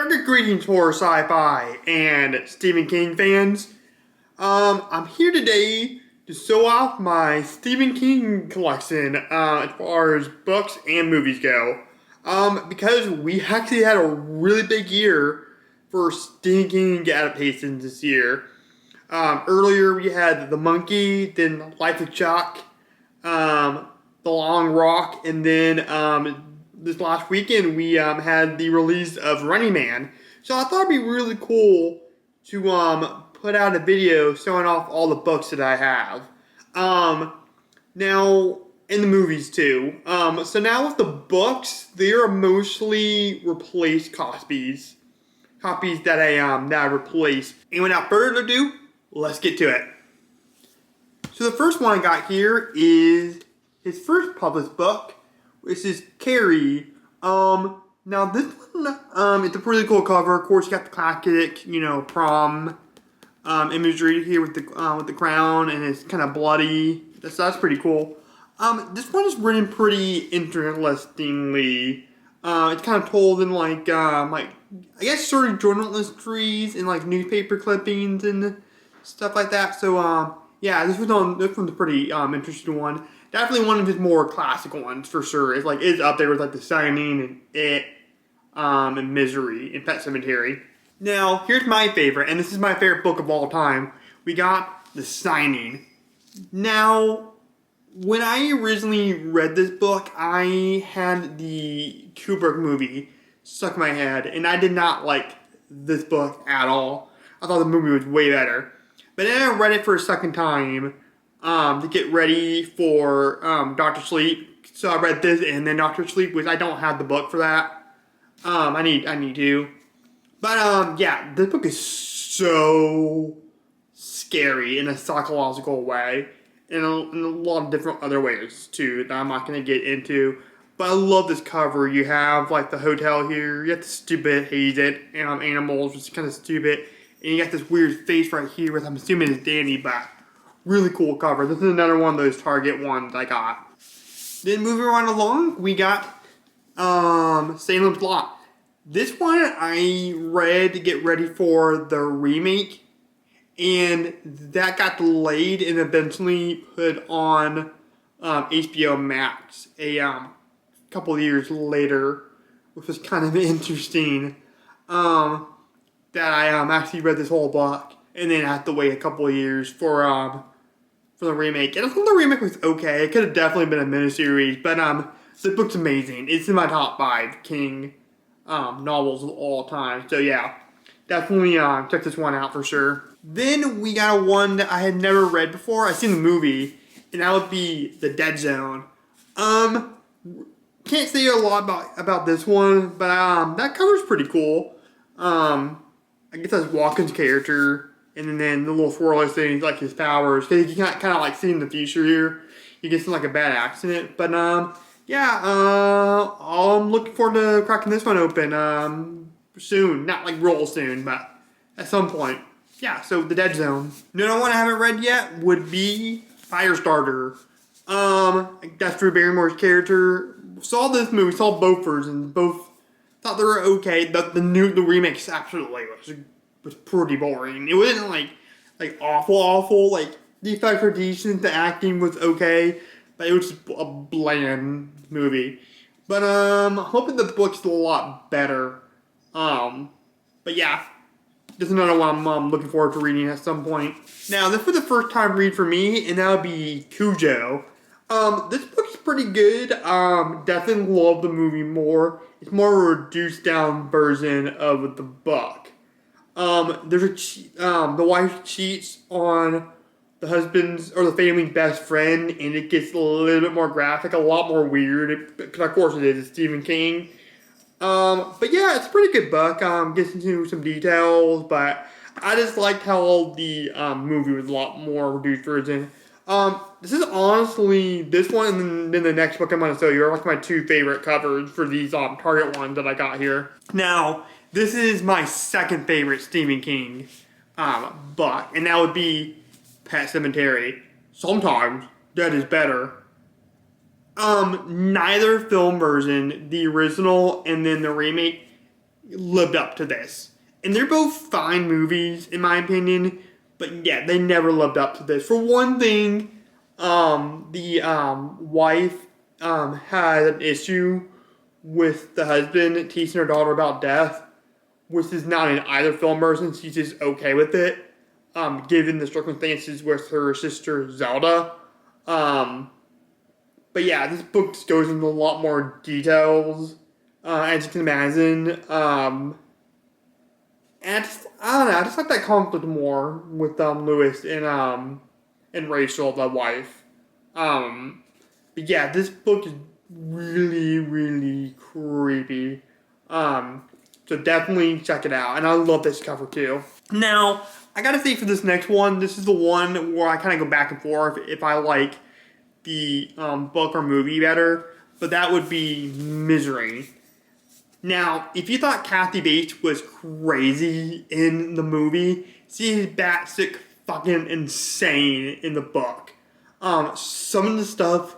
Darker greetings for sci-fi and Stephen King fans. I'm here today to show off my Stephen King collection as far as books and movies go. Because we actually had a really big year for Stephen King adaptations this year. Earlier we had The Monkey, then Life of Chuck, The Long Rock, and then this last weekend we had the release of Running Man. So I thought it'd be really cool to put out a video showing off all the books that I have. Now, in the movies too. So now with the books, they are mostly replaced copies that I replaced. And without further ado, let's get to it. So the first one I got here is his first published book, which is Carrie. Now this one, it's a pretty cool cover. Of course, you got the classic, prom imagery here with the crown, and it's kind of bloody. That's pretty cool. This one is written pretty interestingly. It's kind of told in like I guess sort of journalistries and like newspaper clippings and stuff like that. So yeah, this one's a pretty interesting one. Definitely one of his more classic ones for sure. It's up there with like The Shining and It, and Misery and Pet Sematary. Now here's my favorite, and this is my favorite book of all time. We got The Shining. Now, when I originally read this book, I had the Kubrick movie stuck in my head, and I did not like this book at all. I thought the movie was way better. But then I read it for a second time to get ready for Doctor Sleep. So I read this and then Doctor Sleep, which I don't have the book for that. I need to. But yeah, this book is so scary in a psychological way. In a lot of different other ways too that I'm not going to get into. But I love this cover. You have like the hotel here. You have the stupid hazed animals, which is kind of stupid. And you got this weird face right here, which I'm assuming is Danny, but really cool cover. This is another one of those Target ones I got. Then moving right along, we got Salem's Lot. This one I read to get ready for the remake, and that got delayed and eventually put on HBO Max a couple of years later, which was kind of interesting. That I actually read this whole book and then had to wait a couple of years for the remake. And I thought the remake was okay. It could have definitely been a miniseries, but the book's amazing. It's in my top 5 King novels of all time. So yeah, definitely check this one out for sure. Then we got one that I had never read before. I've seen the movie, and that would be The Dead Zone. Can't say a lot about this one, but that cover's pretty cool. I guess that's Walken's character, and then the little swirly thing, like his powers. Cause you can kind of like see in the future here. He gets in like a bad accident, but yeah, I'm looking forward to cracking this one open soon. Not like real soon, but at some point. Yeah, so The Dead Zone. Another one I haven't read yet would be Firestarter. That's Drew Barrymore's character. Saw this movie, saw both versions, both thought they were okay. The remake absolutely was pretty boring. It wasn't like awful. Like the effects were decent, the acting was okay, but it was just a bland movie. But I'm hoping the book's a lot better. But yeah, this is another one I'm looking forward to reading at some point. Now this was the first time read for me, and that would be Cujo. This book's pretty good. Definitely love the movie more. It's more a reduced down version of the book. The wife cheats on the husband's or the family's best friend, and it gets a little bit more graphic, a lot more weird. Because of course it is. It's Stephen King. But yeah, it's a pretty good book. Gets into some details, but I just liked how the movie was a lot more reduced version. This is honestly, this one and then the next book I'm going to show you are like my 2 favorite covers for these Target ones that I got here. Now, this is my second favorite Stephen King book, and that would be Pet Sematary. Sometimes that is better. Neither film version, the original and then the remake, lived up to this. And they're both fine movies, in my opinion, but yeah, they never lived up to this. For one thing, the wife had an issue with the husband teaching her daughter about death, which is not in either film version. She's just okay with it, given the circumstances with her sister Zelda. But yeah, this book just goes into a lot more details, as you can imagine. And I don't know, I just like that conflict more with Lewis and Rachel, the wife. But yeah, this book is really, really creepy. So definitely check it out. And I love this cover too. Now, I gotta say for this next one, this is the one where I kind of go back and forth if I like the book or movie better. But that would be Misery. Now, if you thought Kathy Bates was crazy in the movie, she is batshit fucking insane in the book. Some of the stuff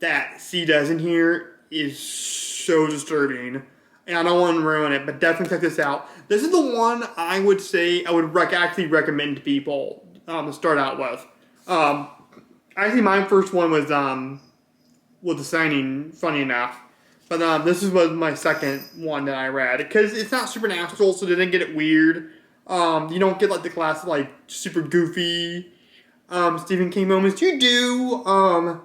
that she does in here is so disturbing. And I don't want to ruin it, but definitely check this out. This is the one I would say I would actually recommend to people to start out with. Actually, my first one was The Signing, funny enough. But this was my second one that I read. Because it's not supernatural, so they didn't get it weird. You don't get like the classic, like, super goofy Stephen King moments. You do.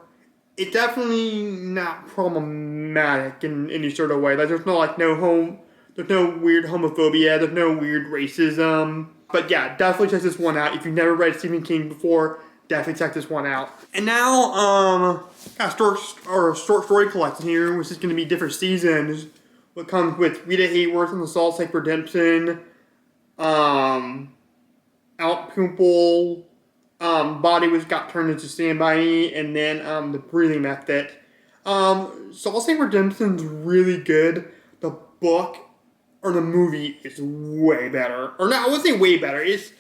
It's definitely not problematic in any sort of way. Like, there's no weird homophobia. There's no weird racism. But yeah, definitely check this one out. If you've never read Stephen King before, definitely check this one out. And now, got a short story collection here, which is going to be different seasons. What comes with Rita Hayworth and the Salt Lake Redemption, Out Pupil, Body was got turned into Stand By Me, and then the Breathing Method. Salt Lake Redemption's really good. The book or the movie is way better. Or no, I wouldn't say way better. It's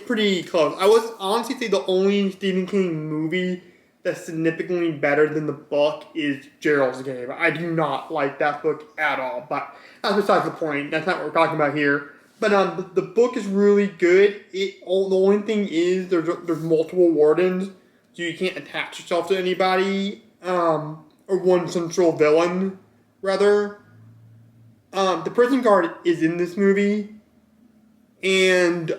pretty close. I would honestly say the only Stephen King movie that's significantly better than the book is Gerald's Game. I do not like that book at all, but that's besides the point. That's not what we're talking about here. But the book is really good. The only thing is there's multiple wardens, so you can't attach yourself to anybody, or one central villain, rather. The prison guard is in this movie, and you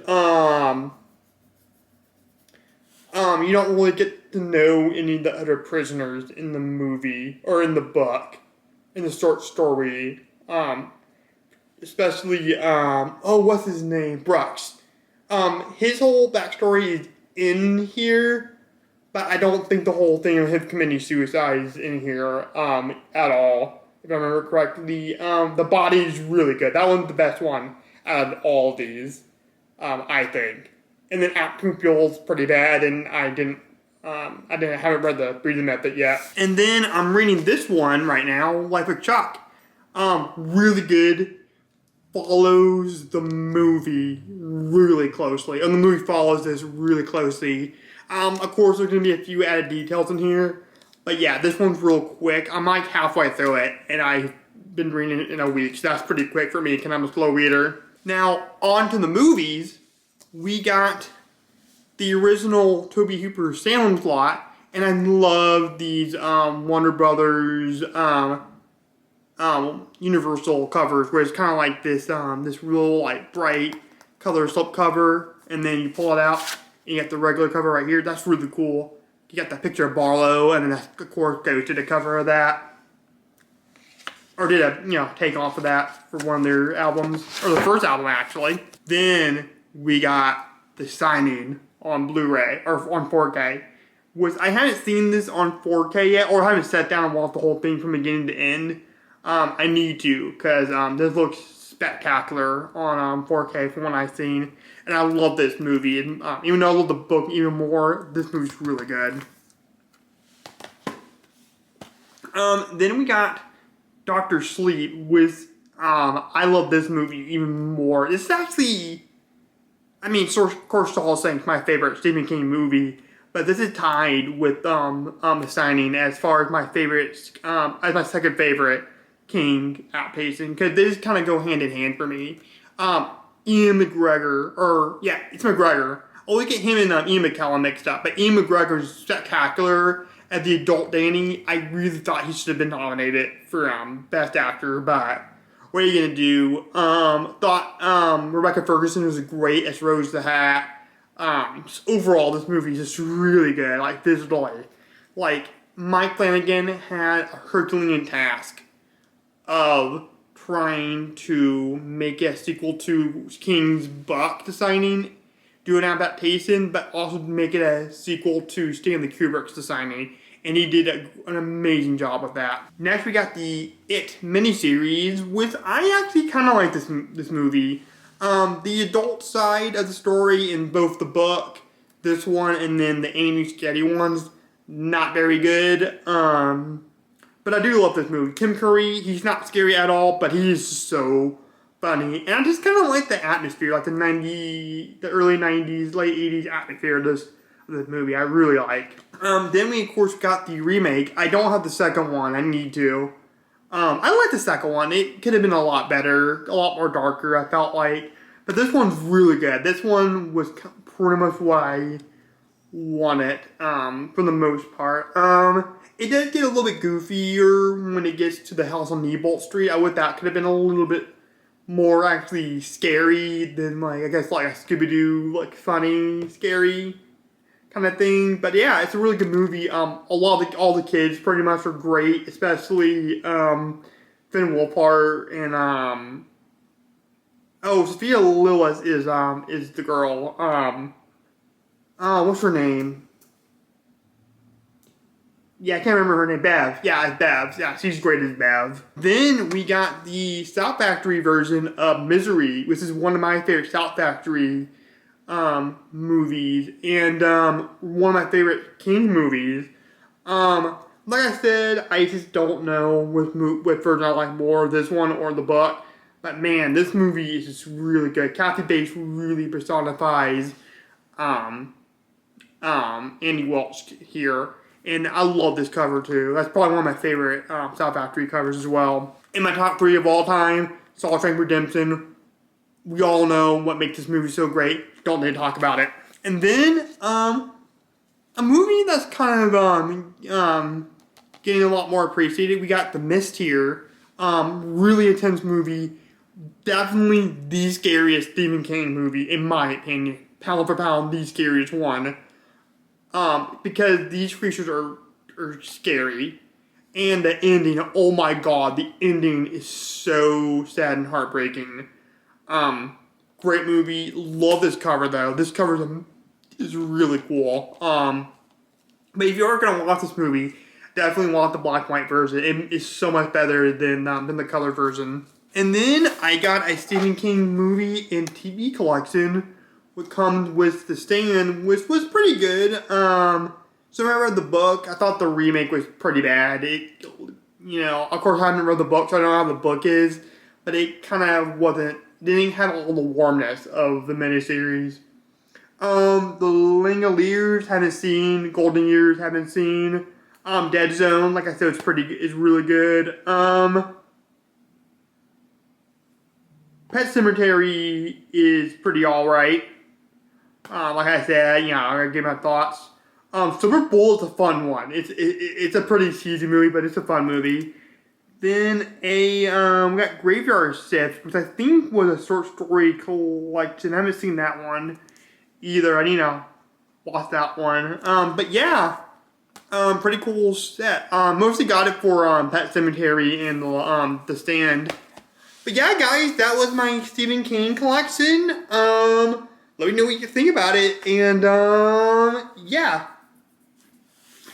don't really get to know any of the other prisoners in the movie or in the book, in the short story. Especially what's his name? Brooks. His whole backstory is in here, but I don't think the whole thing of him committing suicide is in here at all. If I remember correctly, the Body is really good. That one's the best one out of all of these, I think. And then Out Pupil's pretty bad, and I haven't read the Breathing Method yet. And then I'm reading this one right now, Life of Chuck. Really good. Follows the movie really closely. And the movie follows this really closely. Of course, there's going to be a few added details in here. But yeah, this one's real quick. I'm like halfway through it, and I've been reading it in a week. So that's pretty quick for me, because I'm a slow reader. Now, on to the movies. We got the original Tobe Hooper Salem Lot, and I love these Warner Brothers Universal covers, where it's kind of like this this real like bright color slip cover, and then you pull it out and you got the regular cover right here. That's really cool. You got the picture of Barlow, and then that of course goes to the cover of that, or did a take off of that for one of their albums, or the first album actually. Then we got The Signing on Blu-ray or on 4K. I haven't seen this on 4K yet, or I haven't sat down and watched the whole thing from beginning to end. I need to, because this looks spectacular on 4K from what I've seen. And I love this movie. And, even though I love the book even more, this movie's really good. Then we got Dr. Sleep with, I love this movie even more. This is actually, of course, All Saints, my favorite Stephen King movie. But this is tied with The Signing as far as my favorite, as my second favorite King adaptation, because they just kind of go hand in hand for me. Ian McGregor, it's McGregor. I always get him and Ian McKellen mixed up, but Ian McGregor is spectacular as the adult Danny. I really thought he should have been nominated for Best Actor, but what are you gonna do? Thought Rebecca Ferguson was great as Rose the Hat. Overall, this movie is just really good, like visually. Like, Mike Flanagan had a Herculean task of trying to make a sequel to King's book, The Signing, do an adaptation, but also make it a sequel to Stanley Kubrick's The Signing. And he did an amazing job of that. Next, we got the It miniseries, which I actually kind of like this movie. The adult side of the story in both the book, this one, and then the Amy Scary ones, not very good. But I do love this movie. Tim Curry, he's not scary at all, but he is so funny. And I just kind of like the atmosphere, like the early 90s, late 80s atmosphere of this movie. I really like. Then we, of course, got the remake. I don't have the second one. I need to. I like the second one. It could have been a lot better, a lot more darker, I felt like. But this one's really good. This one was pretty much what I wanted, for the most part. It does get a little bit goofier when it gets to the house on Neibolt Street. I would that could have been a little bit more actually scary than, like, I guess, like a Scooby-Doo, like, funny, scary kind of thing. But yeah, it's a really good movie. All the kids pretty much are great, especially Finn Wolfhard and Sophia Lillis is the girl. What's her name? Yeah, I can't remember her name. Bev. Yeah, it's Bev. Yeah, she's great as Bev. Then we got the Shout Factory version of Misery, which is one of my favorite Shout Factory movies, and one of my favorite King movies. Like I said, I just don't know what version I like more, this one or the book. But man, this movie is just really good. Kathy Bates really personifies Andy Welch here. And I love this cover too. That's probably one of my favorite Shout Factory covers as well. In my top 3 of all time, Shawshank Redemption. We all know what makes this movie so great. Don't need to talk about it. And then a movie that's kind of getting a lot more appreciated. We got The Mist here. Really intense movie. Definitely the scariest Stephen King movie, in my opinion. Pound for pound, the scariest one. Because these creatures are scary. And the ending, oh my god, the ending is so sad and heartbreaking. Great movie. Love this cover though. This cover is really cool. But if you are going to watch this movie, definitely watch the black and white version. It is so much better than the color version. And then I got a Stephen King movie and TV collection, which comes with The Stand, which was pretty good. So when I read the book, I thought the remake was pretty bad. Of course I haven't read the book, so I don't know how the book is, but it kind of didn't have all the warmness of the miniseries. The Langoliers haven't seen, Golden Years haven't seen. Dead Zone, like I said, is really good. Pet Sematary is pretty alright. Like I said, I'm gonna give my thoughts. Silver Bullet is a fun one. It's a pretty cheesy movie, but it's a fun movie. Then we got Graveyard Shift, which I think was a short story collection. I haven't seen that one either. I need to watch that one. But yeah, pretty cool set. Mostly got it for Pet Sematary and The Stand. But yeah, guys, that was my Stephen King collection. Let me know what you think about it. And yeah.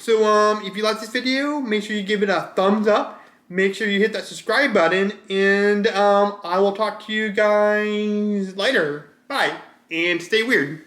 So if you like this video, make sure you give it a thumbs up. Make sure you hit that subscribe button. And I will talk to you guys later. Bye. And stay weird.